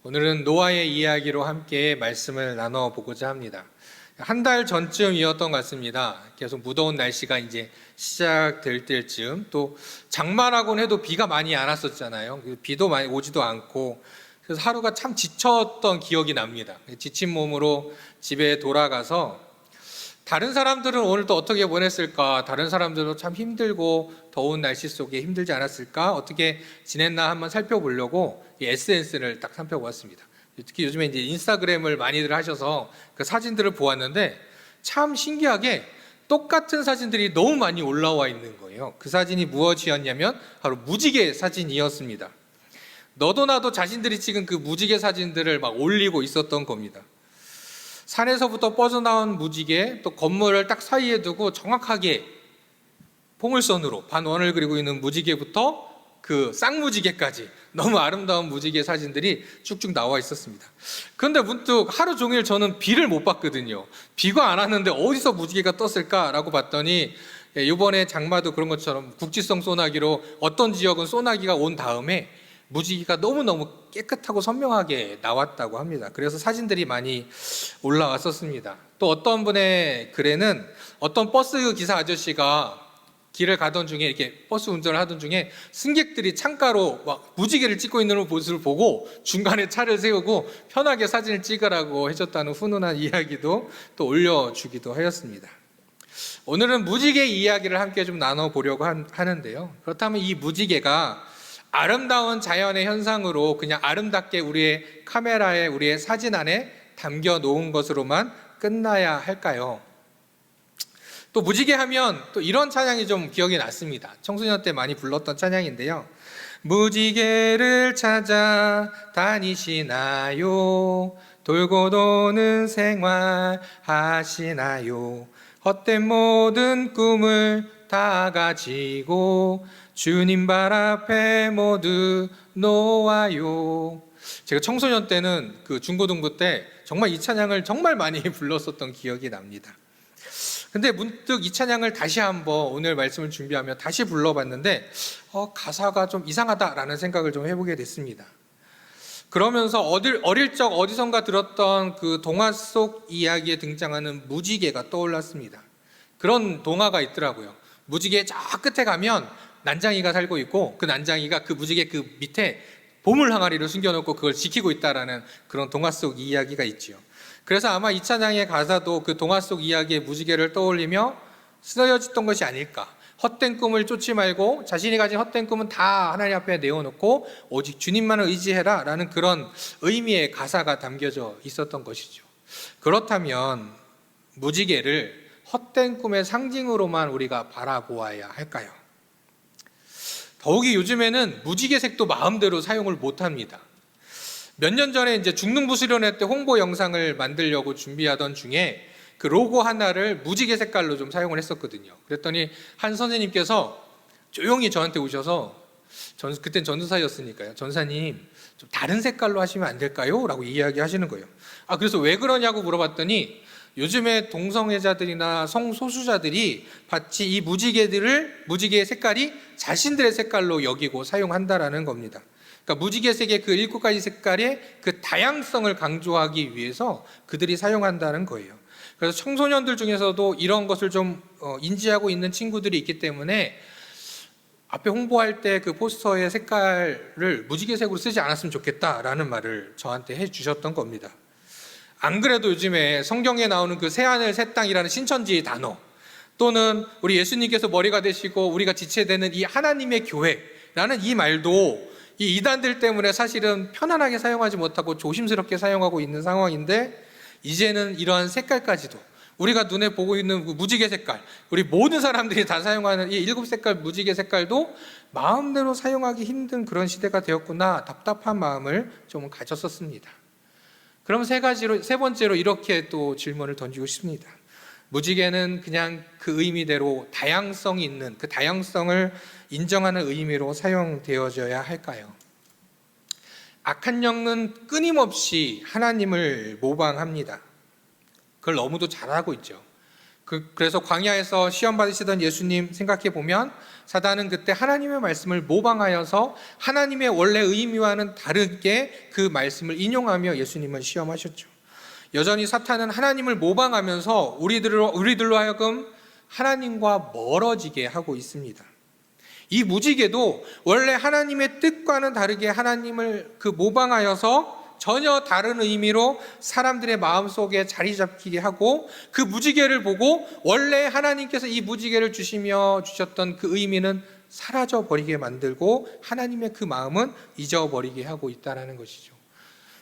오늘은 노아의 이야기로 함께 말씀을 나눠보고자 합니다. 한 달 전쯤이었던 것 같습니다. 계속 무더운 날씨가 이제 시작될 때쯤, 또 장마라고는 해도 비가 많이 안 왔었잖아요. 비도 많이 오지도 않고, 그래서 하루가 참 지쳤던 기억이 납니다. 지친 몸으로 집에 돌아가서 다른 사람들은 오늘 또 어떻게 보냈을까? 다른 사람들도 참 힘들고 더운 날씨 속에 힘들지 않았을까? 어떻게 지냈나 한번 살펴보려고 이 SNS를 딱 살펴보았습니다. 특히 요즘에 이제 인스타그램을 많이들 하셔서 그 사진들을 보았는데 참 신기하게 똑같은 사진들이 너무 많이 올라와 있는 거예요. 그 사진이 무엇이었냐면 바로 무지개 사진이었습니다. 너도 나도 자신들이 찍은 그 무지개 사진들을 막 올리고 있었던 겁니다. 산에서부터 뻗어나온 무지개, 또 건물을 딱 사이에 두고 정확하게 포물선으로 반원을 그리고 있는 무지개부터 그 쌍무지개까지 너무 아름다운 무지개 사진들이 쭉쭉 나와 있었습니다. 그런데 문득 하루 종일 저는 비를 못 봤거든요. 비가 안 왔는데 어디서 무지개가 떴을까라고 봤더니 이번에 장마도 그런 것처럼 국지성 소나기로 어떤 지역은 소나기가 온 다음에 무지개가 너무너무 깨끗하고 선명하게 나왔다고 합니다. 그래서 사진들이 많이 올라왔었습니다. 또 어떤 분의 글에는 어떤 버스 기사 아저씨가 길을 가던 중에 이렇게 버스 운전을 하던 중에 승객들이 창가로 막 무지개를 찍고 있는 모습을 보고 중간에 차를 세우고 편하게 사진을 찍으라고 해줬다는 훈훈한 이야기도 또 올려주기도 하였습니다. 오늘은 무지개 이야기를 함께 좀 나눠보려고 하는데요. 그렇다면 이 무지개가 아름다운 자연의 현상으로 그냥 아름답게 우리의 카메라에, 우리의 사진 안에 담겨 놓은 것으로만 끝나야 할까요? 또 무지개 하면 또 이런 찬양이 좀 기억이 났습니다. 청소년 때 많이 불렀던 찬양인데요. 무지개를 찾아 다니시나요? 돌고 도는 생활 하시나요? 헛된 모든 꿈을 다 가지고 주님 발 앞에 모두 놓아요. 제가 청소년 때는 그 중고등부 때 정말 이 찬양을 정말 많이 불렀었던 기억이 납니다. 근데 문득 이 찬양을 다시 한번 오늘 말씀을 준비하며 다시 불러봤는데 가사가 좀 이상하다라는 생각을 좀 해보게 됐습니다. 그러면서 어릴 적 어디선가 들었던 그 동화 속 이야기에 등장하는 무지개가 떠올랐습니다. 그런 동화가 있더라고요. 무지개 저 끝에 가면 난장이가 살고 있고 그 난장이가 그 무지개 그 밑에 보물 항아리를 숨겨놓고 그걸 지키고 있다라는 그런 동화 속 이야기가 있지요. 그래서 아마 이 찬양의 가사도 그 동화 속 이야기의 무지개를 떠올리며 쓰여졌던 것이 아닐까. 헛된 꿈을 쫓지 말고 자신이 가진 헛된 꿈은 다 하나님 앞에 내어놓고 오직 주님만을 의지해라 라는 그런 의미의 가사가 담겨져 있었던 것이죠. 그렇다면 무지개를 헛된 꿈의 상징으로만 우리가 바라보아야 할까요? 더욱이 요즘에는 무지개색도 마음대로 사용을 못합니다. 몇 년 전에 이제 중등부수련회 때 홍보 영상을 만들려고 준비하던 중에 그 로고 하나를 무지개 색깔로 좀 사용을 했었거든요. 그랬더니 한 선생님께서 조용히 저한테 오셔서 그땐 전도사였으니까요. 전사님 좀 다른 색깔로 하시면 안 될까요? 라고 이야기하시는 거예요. 그래서 왜 그러냐고 물어봤더니 요즘에 동성애자들이나 성소수자들이 마치 이 무지개의 색깔이 자신들의 색깔로 여기고 사용한다라는 겁니다. 그러니까 무지개색의 그 7가지 색깔의 그 다양성을 강조하기 위해서 그들이 사용한다는 거예요. 그래서 청소년들 중에서도 이런 것을 좀 인지하고 있는 친구들이 있기 때문에 앞에 홍보할 때 그 포스터의 색깔을 무지개색으로 쓰지 않았으면 좋겠다라는 말을 저한테 해주셨던 겁니다. 안 그래도 요즘에 성경에 나오는 그 새하늘 새 땅이라는 신천지의 단어, 또는 우리 예수님께서 머리가 되시고 우리가 지체되는 이 하나님의 교회라는 이 말도 이 이단들 때문에 사실은 편안하게 사용하지 못하고 조심스럽게 사용하고 있는 상황인데, 이제는 이러한 색깔까지도 우리가 눈에 보고 있는 그 무지개 색깔, 우리 모든 사람들이 다 사용하는 이 7색깔 무지개 색깔도 마음대로 사용하기 힘든 그런 시대가 되었구나, 답답한 마음을 좀 가졌었습니다. 그럼 세 번째로 이렇게 또 질문을 던지고 싶습니다. 무지개는 그냥 그 의미대로 다양성이 있는, 그 다양성을 인정하는 의미로 사용되어져야 할까요? 악한 영은 끊임없이 하나님을 모방합니다. 그걸 너무도 잘하고 있죠. 그래서 광야에서 시험 받으시던 예수님 생각해 보면 사단은 그때 하나님의 말씀을 모방하여서 하나님의 원래 의미와는 다르게 그 말씀을 인용하며 예수님을 시험하셨죠. 여전히 사탄은 하나님을 모방하면서 우리들로 하여금 하나님과 멀어지게 하고 있습니다. 이 무지개도 원래 하나님의 뜻과는 다르게 하나님을 모방하여서 전혀 다른 의미로 사람들의 마음속에 자리 잡히게 하고, 그 무지개를 보고 원래 하나님께서 이 무지개를 주셨던 그 의미는 사라져 버리게 만들고 하나님의 그 마음은 잊어버리게 하고 있다는 것이죠.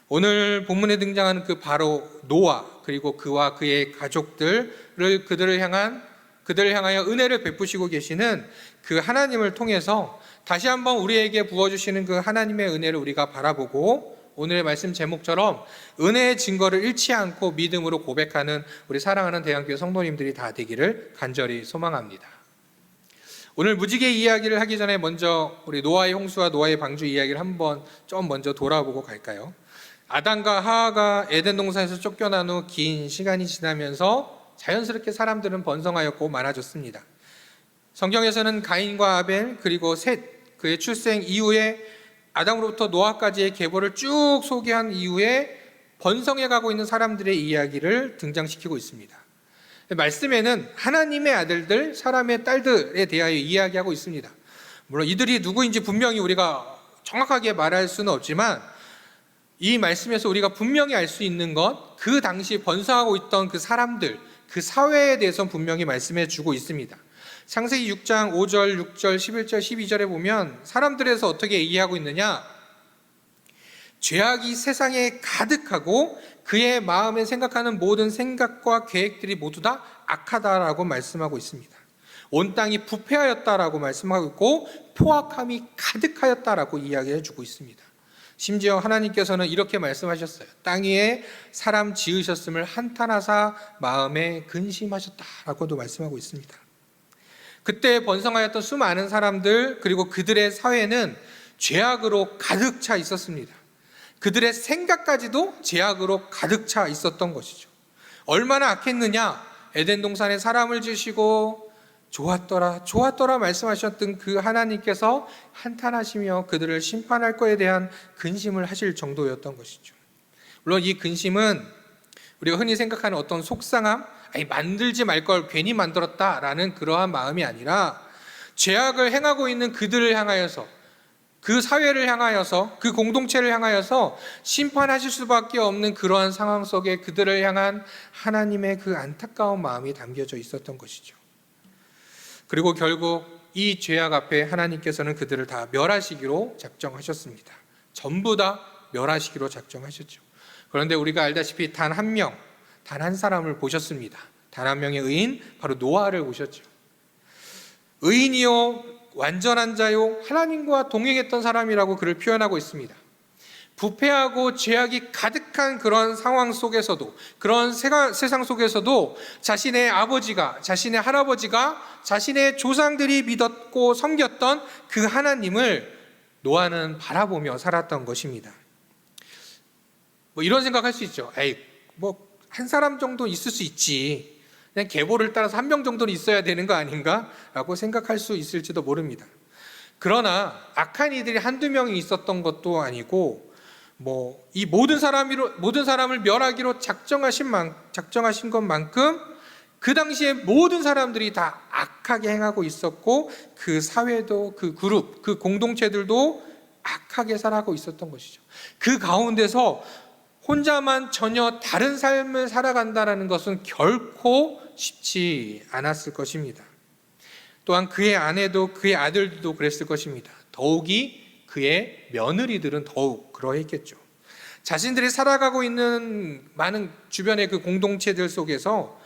오늘 본문에 등장하는 바로 노아, 그리고 그와 그의 가족들을 그들을 향하여 은혜를 베푸시고 계시는 그 하나님을 통해서 다시 한번 우리에게 부어주시는 그 하나님의 은혜를 우리가 바라보고, 오늘의 말씀 제목처럼 은혜의 증거를 잃지 않고 믿음으로 고백하는 우리 사랑하는 대한교회 성도님들이 다 되기를 간절히 소망합니다. 오늘 무지개 이야기를 하기 전에 먼저 우리 노아의 홍수와 노아의 방주 이야기를 한번 좀 먼저 돌아보고 갈까요? 아담과 하와가 에덴 동산에서 쫓겨난 후 긴 시간이 지나면서 자연스럽게 사람들은 번성하였고 많아졌습니다. 성경에서는 가인과 아벨, 그리고 셋, 그의 출생 이후에 아담으로부터 노아까지의 계보를 쭉 소개한 이후에 번성해가고 있는 사람들의 이야기를 등장시키고 있습니다. 말씀에는 하나님의 아들들, 사람의 딸들에 대하여 이야기하고 있습니다. 물론 이들이 누구인지 분명히 우리가 정확하게 말할 수는 없지만, 이 말씀에서 우리가 분명히 알 수 있는 것, 그 당시 번성하고 있던 그 사람들, 그 사회에 대해서 분명히 말씀해 주고 있습니다. 창세기 6장 5절, 6절, 11절, 12절에 보면 사람들에서 어떻게 얘기하고 있느냐? 죄악이 세상에 가득하고 그의 마음에 생각하는 모든 생각과 계획들이 모두 다 악하다라고 말씀하고 있습니다. 온 땅이 부패하였다라고 말씀하고 있고 포악함이 가득하였다라고 이야기해 주고 있습니다. 심지어 하나님께서는 이렇게 말씀하셨어요. 땅 위에 사람 지으셨음을 한탄하사 마음에 근심하셨다라고도 말씀하고 있습니다. 그때 번성하였던 수많은 사람들, 그리고 그들의 사회는 죄악으로 가득 차 있었습니다. 그들의 생각까지도 죄악으로 가득 차 있었던 것이죠. 얼마나 악했느냐? 에덴 동산에 사람을 지으시고 좋았더라 말씀하셨던 그 하나님께서 한탄하시며 그들을 심판할 것에 대한 근심을 하실 정도였던 것이죠. 물론 이 근심은 우리가 흔히 생각하는 어떤 속상함, 만들지 말 걸 괜히 만들었다라는 그러한 마음이 아니라, 죄악을 행하고 있는 그들을 향하여서, 그 사회를 향하여서, 그 공동체를 향하여서 심판하실 수밖에 없는 그러한 상황 속에 그들을 향한 하나님의 그 안타까운 마음이 담겨져 있었던 것이죠. 그리고 결국 이 죄악 앞에 하나님께서는 그들을 다 멸하시기로 작정하셨습니다. 전부 다 멸하시기로 작정하셨죠. 그런데 우리가 알다시피 단 한 사람을 보셨습니다. 단 한 명의 의인, 바로 노아를 보셨죠. 의인이요 완전한 자요 하나님과 동행했던 사람이라고 그를 표현하고 있습니다. 부패하고 죄악이 가득한 그런 상황 속에서도, 그런 세상 속에서도 자신의 아버지가, 자신의 할아버지가, 자신의 조상들이 믿었고 섬겼던 그 하나님을 노아는 바라보며 살았던 것입니다. 이런 생각할 수 있죠. 한 사람 정도 있을 수 있지, 그냥 계보를 따라서 한 명 정도는 있어야 되는 거 아닌가? 라고 생각할 수 있을지도 모릅니다. 그러나 악한 이들이 한두 명이 있었던 것도 아니고, 이 모든 사람을 멸하기로 작정하신 것만큼 그 당시에 모든 사람들이 다 악하게 행하고 있었고, 그 사회도, 그 그룹, 그 공동체들도 악하게 살아가고 있었던 것이죠. 그 가운데서 혼자만 전혀 다른 삶을 살아간다는 것은 결코 쉽지 않았을 것입니다. 또한 그의 아내도 그의 아들도 그랬을 것입니다. 더욱이 그의 며느리들은 더욱 그러했겠죠. 자신들이 살아가고 있는 많은 주변의 그 공동체들 속에서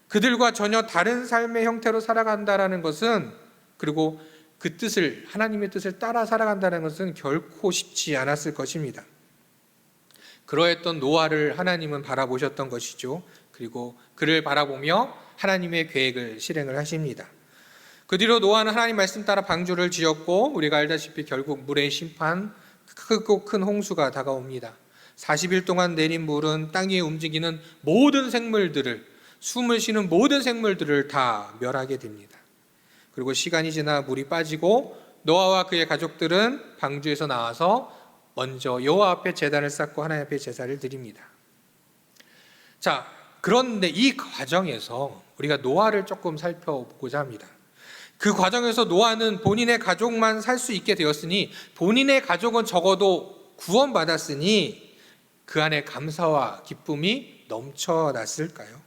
그들과 전혀 다른 삶의 형태로 살아간다는 것은, 그리고 그 뜻을, 하나님의 뜻을 따라 살아간다는 것은 결코 쉽지 않았을 것입니다. 그러했던 노아를 하나님은 바라보셨던 것이죠. 그리고 그를 바라보며 하나님의 계획을 실행을 하십니다. 그 뒤로 노아는 하나님 말씀 따라 방주를 지었고, 우리가 알다시피 결국 물의 심판, 크고 큰 홍수가 다가옵니다. 40일 동안 내린 물은 땅 위에 움직이는 모든 생물들을, 숨을 쉬는 모든 생물들을 다 멸하게 됩니다. 그리고 시간이 지나 물이 빠지고 노아와 그의 가족들은 방주에서 나와서 먼저 여호와 앞에 제단을 쌓고 하나님 앞에 제사를 드립니다. 자, 그런데 이 과정에서 우리가 노아를 조금 살펴보고자 합니다. 그 과정에서 노아는 본인의 가족만 살 수 있게 되었으니, 본인의 가족은 적어도 구원받았으니 그 안에 감사와 기쁨이 넘쳐났을까요?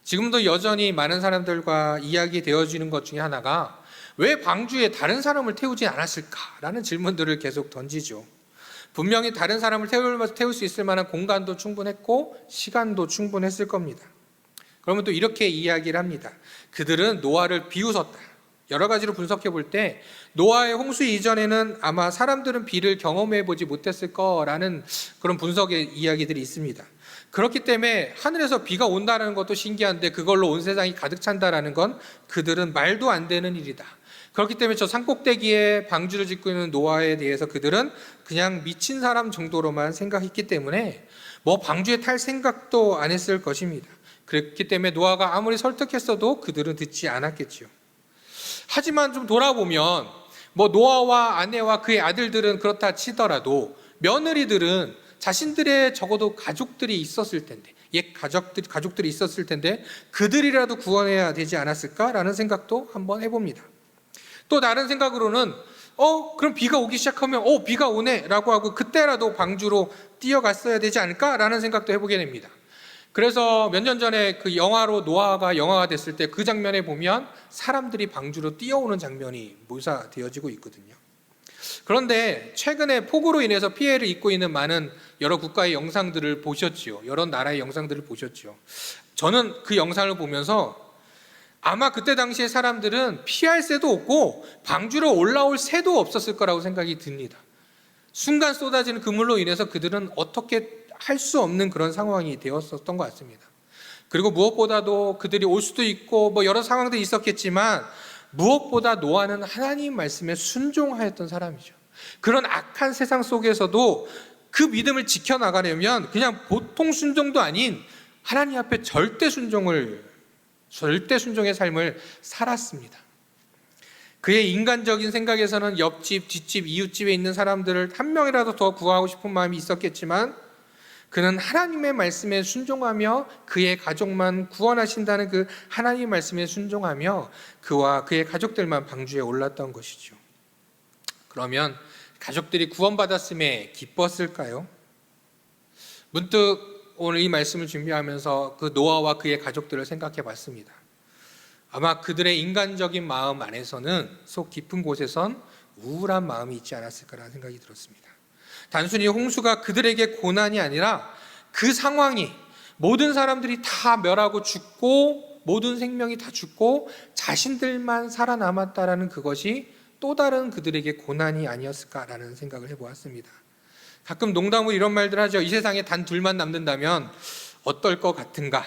지금도 여전히 많은 사람들과 이야기되어지는 것 중에 하나가 왜 방주에 다른 사람을 태우지 않았을까라는 질문들을 계속 던지죠. 분명히 다른 사람을 태울 수 있을 만한 공간도 충분했고 시간도 충분했을 겁니다. 그러면 또 이렇게 이야기를 합니다. 그들은 노아를 비웃었다. 여러 가지로 분석해 볼 때 노아의 홍수 이전에는 아마 사람들은 비를 경험해 보지 못했을 거라는 그런 분석의 이야기들이 있습니다. 그렇기 때문에 하늘에서 비가 온다는 것도 신기한데 그걸로 온 세상이 가득 찬다라는 건 그들은 말도 안 되는 일이다. 그렇기 때문에 저 산꼭대기에 방주를 짓고 있는 노아에 대해서 그들은 그냥 미친 사람 정도로만 생각했기 때문에 뭐 방주에 탈 생각도 안 했을 것입니다. 그렇기 때문에 노아가 아무리 설득했어도 그들은 듣지 않았겠지요. 하지만 좀 돌아보면 뭐 노아와 아내와 그의 아들들은 그렇다 치더라도 며느리들은 자신들의 적어도 가족들이 있었을 텐데, 옛 가족들이 있었을 텐데 그들이라도 구원해야 되지 않았을까라는 생각도 한번 해봅니다. 또 다른 생각으로는 그럼 비가 오기 시작하면 비가 오네 라고 하고 그때라도 방주로 뛰어갔어야 되지 않을까라는 생각도 해보게 됩니다. 그래서 몇 년 전에 그 영화로 노아가 영화가 됐을 때 그 장면에 보면 사람들이 방주로 뛰어오는 장면이 묘사되어지고 있거든요. 그런데 최근에 폭우로 인해서 피해를 입고 있는 많은 여러 국가의 영상들을 보셨지요. 여러 나라의 영상들을 보셨죠. 저는 그 영상을 보면서 아마 그때 당시에 사람들은 피할 새도 없고 방주로 올라올 새도 없었을 거라고 생각이 듭니다. 순간 쏟아지는 그물로 인해서 그들은 어떻게 할 수 없는 그런 상황이 되었었던 것 같습니다. 그리고 무엇보다도 그들이 올 수도 있고 뭐 여러 상황들이 있었겠지만 무엇보다 노아는 하나님 말씀에 순종하였던 사람이죠. 그런 악한 세상 속에서도 그 믿음을 지켜나가려면 그냥 보통 순종도 아닌 하나님 앞에 절대 순종의 삶을 살았습니다. 그의 인간적인 생각에서는 옆집, 뒷집, 이웃집에 있는 사람들을 한 명이라도 더 구하고 싶은 마음이 있었겠지만 그는 하나님의 말씀에 순종하며 그의 가족만 구원하신다는 그 하나님의 말씀에 순종하며 그와 그의 가족들만 방주에 올랐던 것이죠. 그러면 가족들이 구원받았음에 기뻤을까요? 문득 오늘 이 말씀을 준비하면서 그 노아와 그의 가족들을 생각해 봤습니다. 아마 그들의 인간적인 마음 안에서는 속 깊은 곳에선 우울한 마음이 있지 않았을까라는 생각이 들었습니다. 단순히 홍수가 그들에게 고난이 아니라 그 상황이 모든 사람들이 다 멸하고 죽고 모든 생명이 다 죽고 자신들만 살아남았다라는 그것이 또 다른 그들에게 고난이 아니었을까라는 생각을 해보았습니다. 가끔 농담으로 이런 말들 하죠. 이 세상에 단 둘만 남는다면 어떨 것 같은가?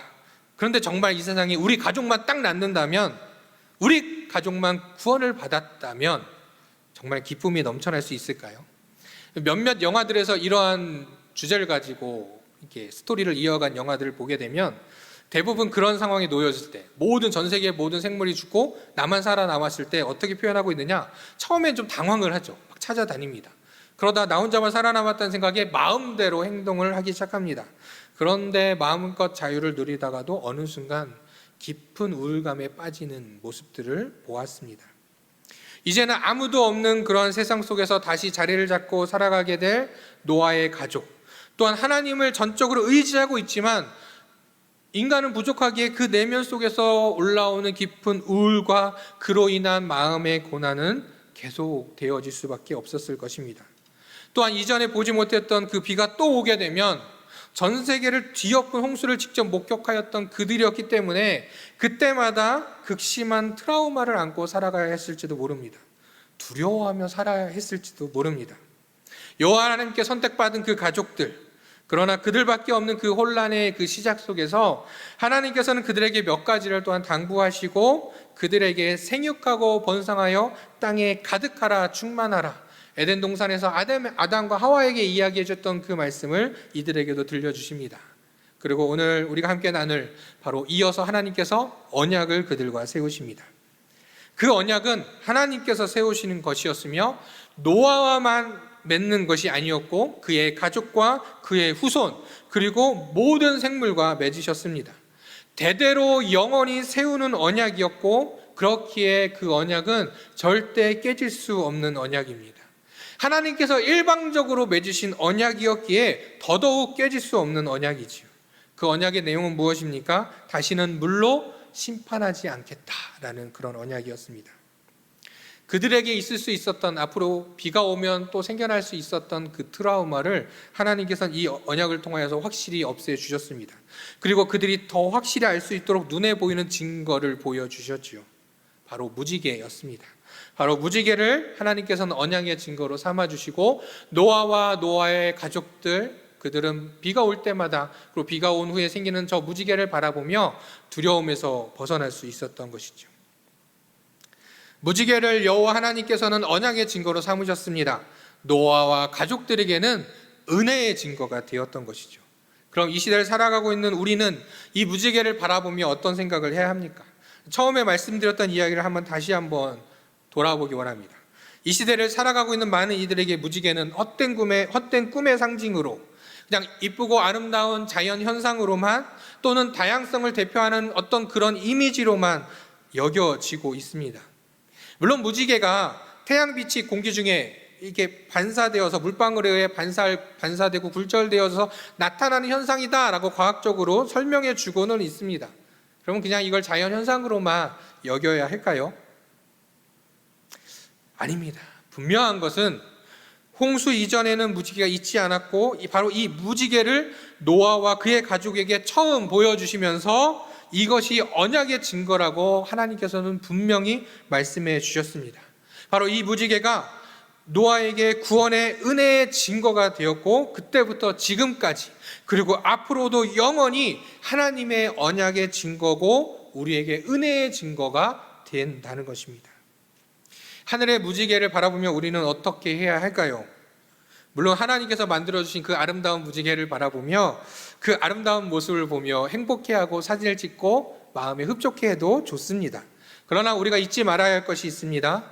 그런데 정말 이 세상에 우리 가족만 딱 남는다면, 우리 가족만 구원을 받았다면 정말 기쁨이 넘쳐날 수 있을까요? 몇몇 영화들에서 이러한 주제를 가지고 이렇게 스토리를 이어간 영화들을 보게 되면 대부분 그런 상황에 놓여졌을 때, 전 세계의 모든 생물이 죽고 나만 살아남았을 때 어떻게 표현하고 있느냐? 처음엔 좀 당황을 하죠. 막 찾아다닙니다. 그러다 나 혼자만 살아남았다는 생각에 마음대로 행동을 하기 시작합니다. 그런데 마음껏 자유를 누리다가도 어느 순간 깊은 우울감에 빠지는 모습들을 보았습니다. 이제는 아무도 없는 그런 세상 속에서 다시 자리를 잡고 살아가게 될 노아의 가족, 또한 하나님을 전적으로 의지하고 있지만 인간은 부족하기에 그 내면 속에서 올라오는 깊은 우울과 그로 인한 마음의 고난은 계속 되어질 수밖에 없었을 것입니다. 또한 이전에 보지 못했던 그 비가 또 오게 되면 전 세계를 뒤엎은 홍수를 직접 목격하였던 그들이었기 때문에 그때마다 극심한 트라우마를 안고 살아가야 했을지도 모릅니다. 두려워하며 살아야 했을지도 모릅니다. 여호와 하나님께 선택받은 그 가족들, 그러나 그들밖에 없는 그 혼란의 그 시작 속에서 하나님께서는 그들에게 몇 가지를 또한 당부하시고 그들에게 생육하고 번성하여 땅에 가득하라 충만하라, 에덴 동산에서 아담과 하와에게 이야기해 줬던 그 말씀을 이들에게도 들려주십니다. 그리고 오늘 우리가 함께 나눌 바로 이어서 하나님께서 언약을 그들과 세우십니다. 그 언약은 하나님께서 세우시는 것이었으며 노아와만 맺는 것이 아니었고 그의 가족과 그의 후손 그리고 모든 생물과 맺으셨습니다. 대대로 영원히 세우는 언약이었고 그렇기에 그 언약은 절대 깨질 수 없는 언약입니다. 하나님께서 일방적으로 맺으신 언약이었기에 더더욱 깨질 수 없는 언약이지요. 그 언약의 내용은 무엇입니까? 다시는 물로 심판하지 않겠다라는 그런 언약이었습니다. 그들에게 있을 수 있었던, 앞으로 비가 오면 또 생겨날 수 있었던 그 트라우마를 하나님께서는 이 언약을 통하여서 확실히 없애주셨습니다. 그리고 그들이 더 확실히 알 수 있도록 눈에 보이는 증거를 보여주셨지요. 바로 무지개였습니다. 바로 무지개를 하나님께서는 언약의 증거로 삼아주시고 노아와 노아의 가족들, 그들은 비가 올 때마다 그리고 비가 온 후에 생기는 저 무지개를 바라보며 두려움에서 벗어날 수 있었던 것이죠. 무지개를 여호와 하나님께서는 언약의 증거로 삼으셨습니다. 노아와 가족들에게는 은혜의 증거가 되었던 것이죠. 그럼 이 시대를 살아가고 있는 우리는 이 무지개를 바라보며 어떤 생각을 해야 합니까? 처음에 말씀드렸던 이야기를 다시 한번 돌아보기 원합니다. 이 시대를 살아가고 있는 많은 이들에게 무지개는 헛된 꿈의 상징으로, 그냥 이쁘고 아름다운 자연 현상으로만, 또는 다양성을 대표하는 어떤 그런 이미지로만 여겨지고 있습니다. 물론 무지개가 태양빛이 공기 중에 이게 반사되어서 물방울에 의해 반사되고 굴절되어서 나타나는 현상이다라고 과학적으로 설명해 주고는 있습니다. 그러면 그냥 이걸 자연 현상으로만 여겨야 할까요? 아닙니다. 분명한 것은 홍수 이전에는 무지개가 있지 않았고 바로 이 무지개를 노아와 그의 가족에게 처음 보여주시면서 이것이 언약의 증거라고 하나님께서는 분명히 말씀해 주셨습니다. 바로 이 무지개가 노아에게 구원의 은혜의 증거가 되었고 그때부터 지금까지 그리고 앞으로도 영원히 하나님의 언약의 증거고 우리에게 은혜의 증거가 된다는 것입니다. 하늘의 무지개를 바라보며 우리는 어떻게 해야 할까요? 물론 하나님께서 만들어주신 그 아름다운 무지개를 바라보며 그 아름다운 모습을 보며 행복해하고 사진을 찍고 마음에 흡족해해도 좋습니다. 그러나 우리가 잊지 말아야 할 것이 있습니다.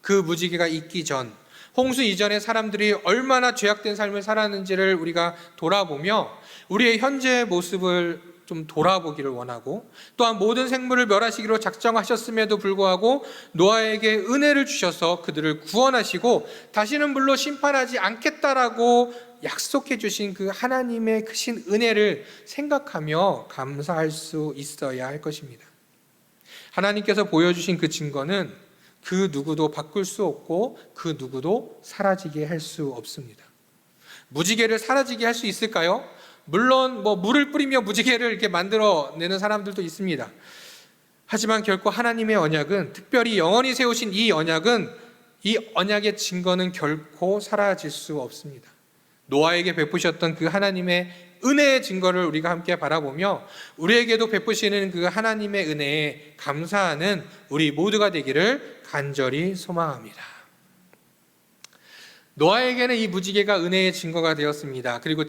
그 무지개가 있기 전, 홍수 이전에 사람들이 얼마나 죄악된 삶을 살았는지를 우리가 돌아보며 우리의 현재의 모습을 좀 돌아보기를 원하고, 또한 모든 생물을 멸하시기로 작정하셨음에도 불구하고 노아에게 은혜를 주셔서 그들을 구원하시고 다시는 물로 심판하지 않겠다라고 약속해 주신 그 하나님의 크신 은혜를 생각하며 감사할 수 있어야 할 것입니다. 하나님께서 보여주신 그 증거는 그 누구도 바꿀 수 없고 그 누구도 사라지게 할 수 없습니다. 무지개를 사라지게 할 수 있을까요? 물론 물을 뿌리며 무지개를 이렇게 만들어내는 사람들도 있습니다. 하지만 결코 하나님의 언약은, 특별히 영원히 세우신 이 언약은, 이 언약의 증거는 결코 사라질 수 없습니다. 노아에게 베푸셨던 그 하나님의 은혜의 증거를 우리가 함께 바라보며 우리에게도 베푸시는 그 하나님의 은혜에 감사하는 우리 모두가 되기를 간절히 소망합니다. 노아에게는 이 무지개가 은혜의 증거가 되었습니다. 그리고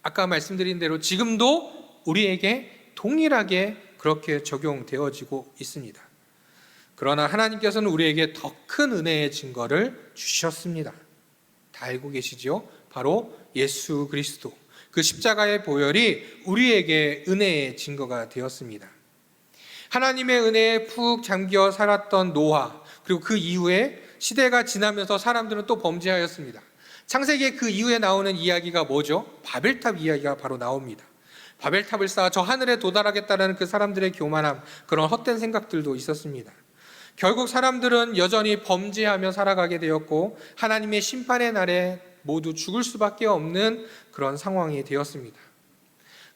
아까 말씀드린 대로 지금도 우리에게 동일하게 그렇게 적용되어지고 있습니다. 그러나 하나님께서는 우리에게 더 큰 은혜의 증거를 주셨습니다. 다 알고 계시죠? 바로 예수 그리스도, 그 십자가의 보혈이 우리에게 은혜의 증거가 되었습니다. 하나님의 은혜에 푹 잠겨 살았던 노아, 그리고 그 이후에 시대가 지나면서 사람들은 또 범죄하였습니다. 창세기의 그 이후에 나오는 이야기가 뭐죠? 바벨탑 이야기가 바로 나옵니다. 바벨탑을 쌓아 저 하늘에 도달하겠다는 그 사람들의 교만함, 그런 헛된 생각들도 있었습니다. 결국 사람들은 여전히 범죄하며 살아가게 되었고 하나님의 심판의 날에 모두 죽을 수밖에 없는 그런 상황이 되었습니다.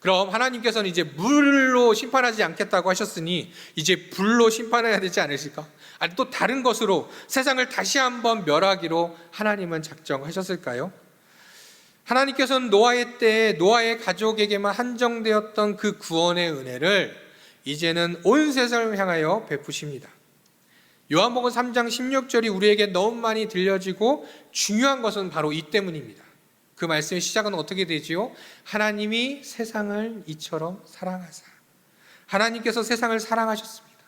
그럼 하나님께서는 이제 물로 심판하지 않겠다고 하셨으니 이제 불로 심판해야 되지 않으실까? 아니 또 다른 것으로 세상을 다시 한번 멸하기로 하나님은 작정하셨을까요? 하나님께서는 노아의 때에 노아의 가족에게만 한정되었던 그 구원의 은혜를 이제는 온 세상을 향하여 베푸십니다. 요한복음 3장 16절이 우리에게 너무 많이 들려지고 중요한 것은 바로 이 때문입니다. 그 말씀의 시작은 어떻게 되지요? 하나님이 세상을 이처럼 사랑하사. 하나님께서 세상을 사랑하셨습니다.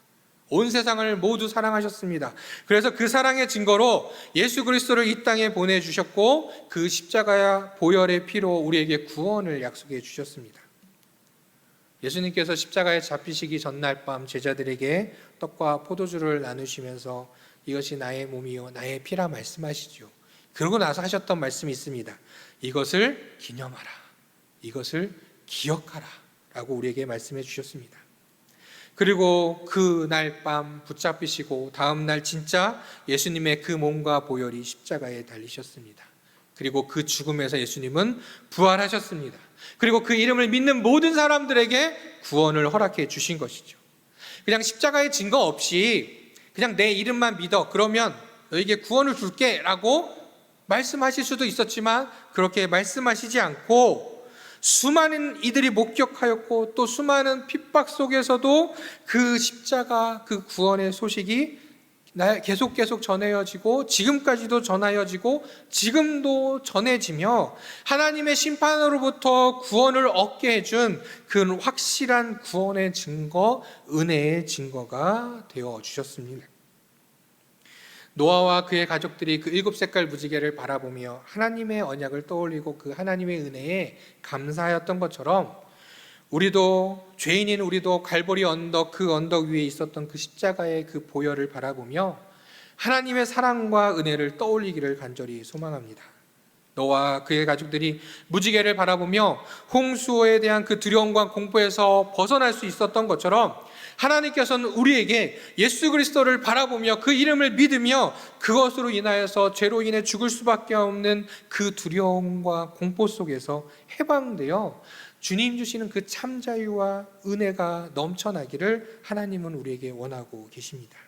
온 세상을 모두 사랑하셨습니다. 그래서 그 사랑의 증거로 예수 그리스도를 이 땅에 보내주셨고 그 십자가야 보혈의 피로 우리에게 구원을 약속해 주셨습니다. 예수님께서 십자가에 잡히시기 전날 밤 제자들에게 떡과 포도주를 나누시면서 이것이 나의 몸이요 나의 피라 말씀하시죠. 그러고 나서 하셨던 말씀이 있습니다. 이것을 기념하라, 이것을 기억하라 라고 우리에게 말씀해 주셨습니다. 그리고 그날 밤 붙잡히시고 다음날 진짜 예수님의 그 몸과 보혈이 십자가에 달리셨습니다. 그리고 그 죽음에서 예수님은 부활하셨습니다. 그리고 그 이름을 믿는 모든 사람들에게 구원을 허락해 주신 것이죠. 그냥 십자가의 증거 없이 그냥 내 이름만 믿어, 그러면 너에게 구원을 줄게 라고 말씀하실 수도 있었지만 그렇게 말씀하시지 않고 수많은 이들이 목격하였고 또 수많은 핍박 속에서도 그 십자가, 그 구원의 소식이 계속 전해지고 지금까지도 전해지고 지금도 전해지며 하나님의 심판으로부터 구원을 얻게 해준 그 확실한 구원의 증거, 은혜의 증거가 되어 주셨습니다. 노아와 그의 가족들이 그 7색깔 무지개를 바라보며 하나님의 언약을 떠올리고 그 하나님의 은혜에 감사하였던 것처럼 우리도, 죄인인 우리도 갈보리 언덕, 그 언덕 위에 있었던 그 십자가의 그 보혈을 바라보며 하나님의 사랑과 은혜를 떠올리기를 간절히 소망합니다. 노아와 그의 가족들이 무지개를 바라보며 홍수에 대한 그 두려움과 공포에서 벗어날 수 있었던 것처럼 하나님께서는 우리에게 예수 그리스도를 바라보며 그 이름을 믿으며 그것으로 인하여서 죄로 인해 죽을 수밖에 없는 그 두려움과 공포 속에서 해방되어 주님 주시는 그 참 자유와 은혜가 넘쳐나기를 하나님은 우리에게 원하고 계십니다.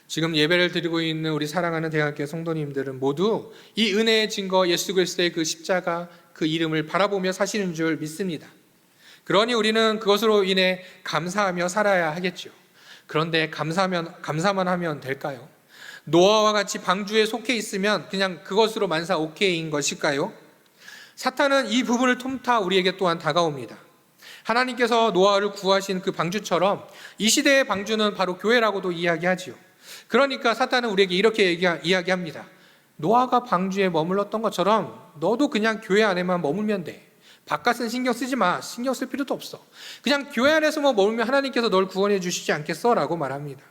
지금 예배를 드리고 있는 우리 사랑하는 대학교 성도님들은 모두 이 은혜의 증거 예수 그리스도의 그 십자가, 그 이름을 바라보며 사시는 줄 믿습니다. 그러니 우리는 그것으로 인해 감사하며 살아야 하겠죠. 그런데 감사만 하면 될까요? 노아와 같이 방주에 속해 있으면 그냥 그것으로 만사 오케이인 것일까요? 사탄은 이 부분을 틈타 우리에게 또한 다가옵니다. 하나님께서 노아를 구하신 그 방주처럼 이 시대의 방주는 바로 교회라고도 이야기하지요. 그러니까 사탄은 우리에게 이렇게 이야기합니다. 노아가 방주에 머물렀던 것처럼 너도 그냥 교회 안에만 머물면 돼. 바깥은 신경 쓰지 마. 신경 쓸 필요도 없어. 그냥 교회 안에서만 머물면 하나님께서 널 구원해 주시지 않겠어? 라고 말합니다.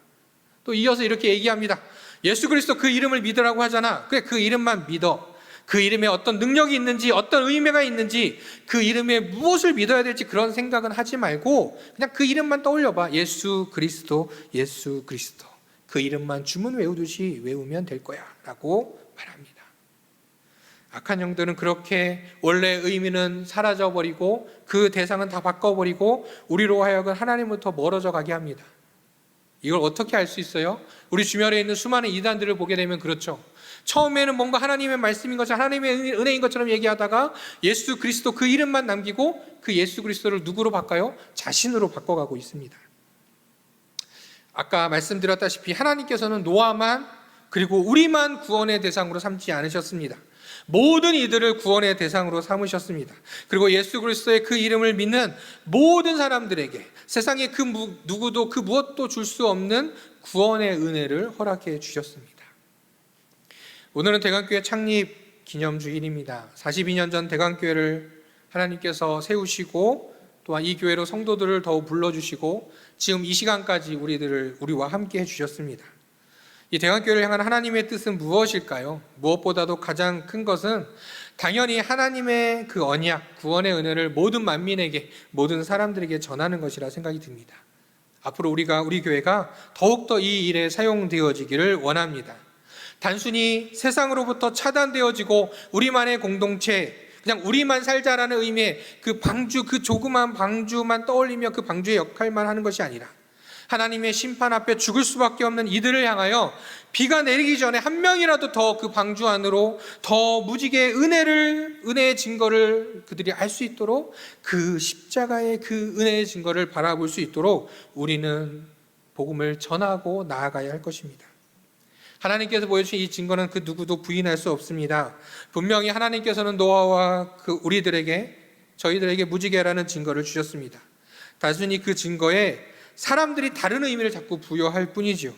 또 이어서 이렇게 얘기합니다. 예수 그리스도 그 이름을 믿으라고 하잖아. 그래, 그 이름만 믿어. 그 이름에 어떤 능력이 있는지, 어떤 의미가 있는지, 그 이름에 무엇을 믿어야 될지 그런 생각은 하지 말고 그냥 그 이름만 떠올려봐. 예수 그리스도, 예수 그리스도. 그 이름만 주문 외우듯이 외우면 될 거야 라고 말합니다. 악한 영들은 그렇게 원래 의미는 사라져버리고 그 대상은 다 바꿔버리고 우리로 하여금 하나님부터 멀어져 가게 합니다. 이걸 어떻게 알 수 있어요? 우리 주변에 있는 수많은 이단들을 보게 되면 그렇죠. 처음에는 뭔가 하나님의 말씀인 것처럼, 하나님의 은혜인 것처럼 얘기하다가 예수 그리스도 그 이름만 남기고 그 예수 그리스도를 누구로 바꿔요? 자신으로 바꿔가고 있습니다. 아까 말씀드렸다시피 하나님께서는 노아만 그리고 우리만 구원의 대상으로 삼지 않으셨습니다. 모든 이들을 구원의 대상으로 삼으셨습니다. 그리고 예수 그리스도의 그 이름을 믿는 모든 사람들에게 세상에 그 누구도 그 무엇도 줄 수 없는 구원의 은혜를 허락해 주셨습니다. 오늘은 대강교회 창립 기념주일입니다. 42년 전 대강교회를 하나님께서 세우시고 또한 이 교회로 성도들을 더욱 불러주시고 지금 이 시간까지 우리와 함께 해주셨습니다. 이 대강교회를 향한 하나님의 뜻은 무엇일까요? 무엇보다도 가장 큰 것은 당연히 하나님의 그 언약, 구원의 은혜를 모든 만민에게, 모든 사람들에게 전하는 것이라 생각이 듭니다. 앞으로 우리 교회가 더욱더 이 일에 사용되어지기를 원합니다. 단순히 세상으로부터 차단되어지고 우리만의 공동체, 그냥 우리만 살자라는 의미의 그 방주, 그 조그만 방주만 떠올리며 그 방주의 역할만 하는 것이 아니라 하나님의 심판 앞에 죽을 수밖에 없는 이들을 향하여 비가 내리기 전에 한 명이라도 더 그 방주 안으로 더 무지개의 은혜의 증거를 그들이 알 수 있도록 그 십자가의 그 은혜의 증거를 바라볼 수 있도록 우리는 복음을 전하고 나아가야 할 것입니다. 하나님께서 보여주신 이 증거는 그 누구도 부인할 수 없습니다. 분명히 하나님께서는 노아와 저희들에게 무지개라는 증거를 주셨습니다. 단순히 그 증거에 사람들이 다른 의미를 자꾸 부여할 뿐이죠.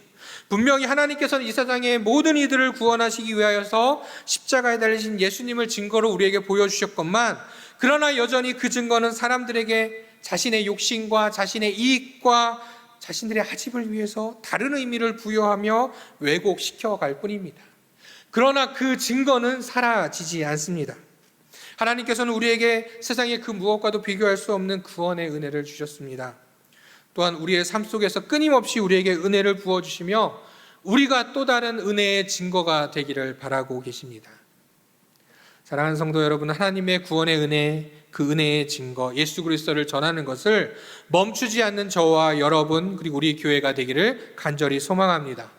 분명히 하나님께서는 이 세상의 모든 이들을 구원하시기 위하여서 십자가에 달리신 예수님을 증거로 우리에게 보여주셨건만, 그러나 여전히 그 증거는 사람들에게 자신의 욕심과 자신의 이익과 자신들의 하집을 위해서 다른 의미를 부여하며 왜곡시켜 갈 뿐입니다. 그러나 그 증거는 사라지지 않습니다. 하나님께서는 우리에게 세상의 그 무엇과도 비교할 수 없는 구원의 은혜를 주셨습니다. 또한 우리의 삶 속에서 끊임없이 우리에게 은혜를 부어주시며 우리가 또 다른 은혜의 증거가 되기를 바라고 계십니다. 사랑하는 성도 여러분, 하나님의 구원의 은혜, 그 은혜의 증거 예수 그리스도를 전하는 것을 멈추지 않는 저와 여러분, 그리고 우리 교회가 되기를 간절히 소망합니다.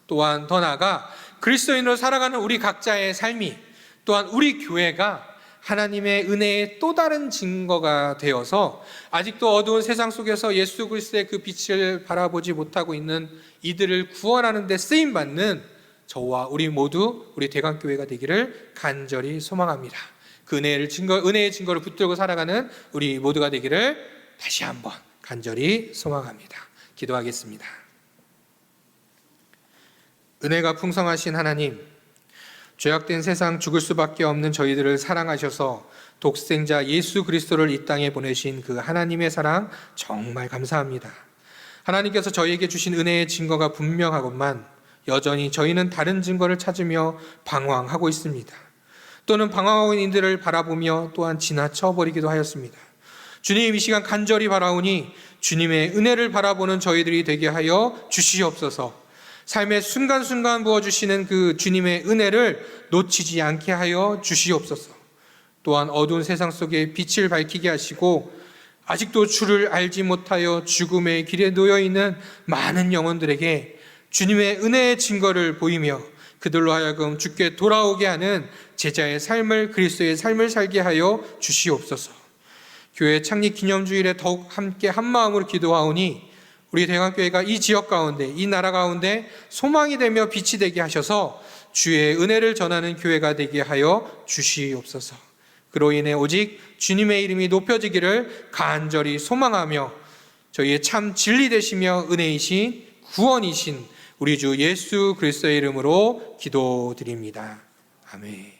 또한 더 나아가 그리스도인으로 살아가는 우리 각자의 삶이, 또한 우리 교회가 하나님의 은혜의 또 다른 증거가 되어서 아직도 어두운 세상 속에서 예수 그리스도의 그 빛을 바라보지 못하고 있는 이들을 구원하는 데 쓰임받는 저와 우리 모두 우리 대강교회가 되기를 간절히 소망합니다. 그 은혜의 증거를 붙들고 살아가는 우리 모두가 되기를 다시 한번 간절히 소망합니다. 기도하겠습니다. 은혜가 풍성하신 하나님, 죄악된 세상 죽을 수밖에 없는 저희들을 사랑하셔서 독생자 예수 그리스도를 이 땅에 보내신 그 하나님의 사랑 정말 감사합니다. 하나님께서 저희에게 주신 은혜의 증거가 분명하건만 여전히 저희는 다른 증거를 찾으며 방황하고 있습니다. 또는 방황하고 있는 이들을 바라보며 또한 지나쳐 버리기도 하였습니다. 주님, 이 시간 간절히 바라오니 주님의 은혜를 바라보는 저희들이 되게 하여 주시옵소서. 삶의 순간순간 부어주시는 그 주님의 은혜를 놓치지 않게 하여 주시옵소서. 또한 어두운 세상 속에 빛을 밝히게 하시고 아직도 주를 알지 못하여 죽음의 길에 놓여있는 많은 영혼들에게 주님의 은혜의 증거를 보이며 그들로 하여금 주께 돌아오게 하는 제자의 삶을, 그리스도의 삶을 살게 하여 주시옵소서. 교회 창립 기념주일에 더욱 함께 한마음으로 기도하오니 우리 대강교회가 이 지역 가운데, 이 나라 가운데 소망이 되며 빛이 되게 하셔서 주의 은혜를 전하는 교회가 되게 하여 주시옵소서. 그로 인해 오직 주님의 이름이 높여지기를 간절히 소망하며 저희의 참 진리 되시며 은혜이신 구원이신 우리 주 예수 그리스도의 이름으로 기도드립니다. 아멘.